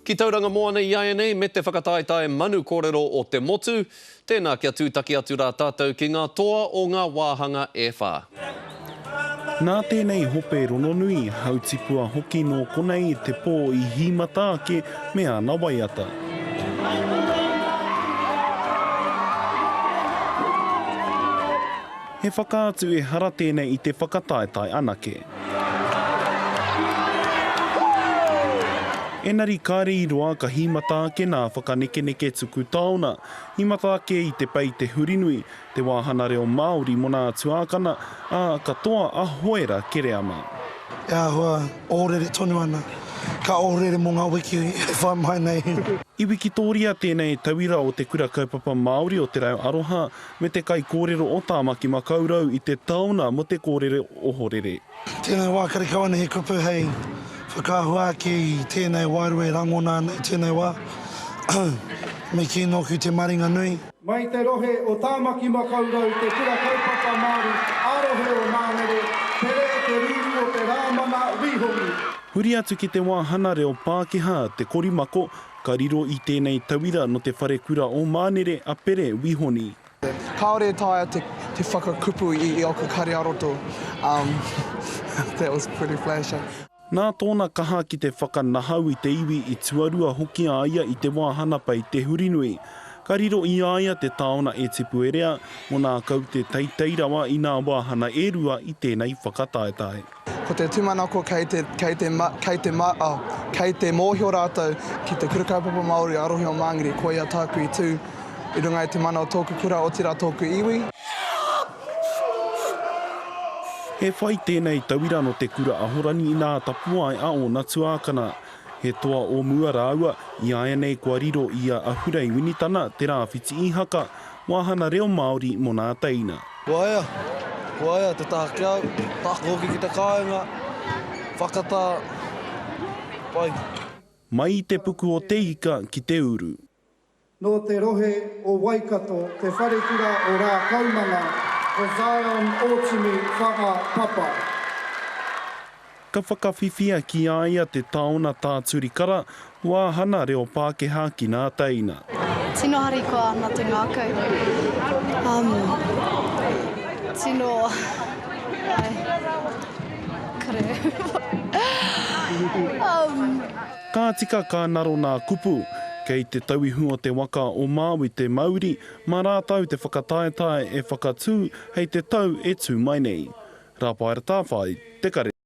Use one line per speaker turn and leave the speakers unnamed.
Ki tauranga moana I aia nei me te whakataetae manu kōrero o te motu, tēnā kia tūtaki atu rā tātou ki ngā toa o ngā wāhanga e whā.
Nā tēnei hope rononui, hautipua hoki no konei te pō I himata ake me ana waiata. He whakaatu e hara tēnei I te whakataetae anake. Enari kāre I roa ka himata ake nā whakaneke tuku tāona. Himata ake I te pai te hurinui, te wāhana reo Māori mo nā tuākana, a katoa a hoera kere ama.
E ahua, ōrere tonu ana. Ka ōrere mō ngā wiki e whai mai nei.
I wikitoria tēnei tauira o te kura kaupapa Māori o te reo aroha, me te kai kōrero o tāmaki makaurau I te taona mo te kōrero ohorere.
Tēnei wā karikawana he kupu hei. Whakahua ake I tēnei wairue rangona I tēnei wā. Me ki noku te maringa nui.
Mai te rohe o tāmaki makaurau te kura kaupapa Māori, arohe o Māngere, tere te riri o te rāmana wihongi.
Huri atu ki te wāhana reo Pākehā, te korimako, ka riro I tēnei tauira no te whare kura o Mānere a pere wihoni.
Kāore taia te whakakupu I oku kariaroto. That was pretty flashing.
Nā tōna kaha ki te whakanahau I te iwi I tuarua hoki a ia I te wāhana pai te hurinui. Ka riro I aia te taona e te puerea, mo nā kau te teiteirawa I nā wāhana e rua I tēnei whakataetae.
Ko te tūmanako kei te mōhio rātou ki te kura kaupapa Māori arohe o Māngere ko ia tāku I tū. I runga I te mana o tōku kura o tira tōku iwi.
He whai tēnei tauira no te kura ahorani I nā tapua ai a o nā tuākana. He toa o mua rāua, I aia nei kua riro ia ahurei winitana te rāwhiti I haka, wāhana reo Māori mo nā teina.
Waia, te tāke au, tākoki ki te kāinga, whakata, pai.
Mai I te puku o te ika ki te uru.
No te rohe o Waikato, te wharekura o rā kaumanga, o Zion Otimi Whakapapa.
Ka whakawhiwhia ki aia te taona tāturi kara, wāhana reo Pākehā ki nā teina.
Tino hariko ana te ngākau. Tino...
Ka tika ka naro nā kupu, kei te tauihu o te waka o Māui te Māori, mā rātau te whakataetae e whakatū hei te tau e tū mai nei. Rā paera tāwhai, te kare.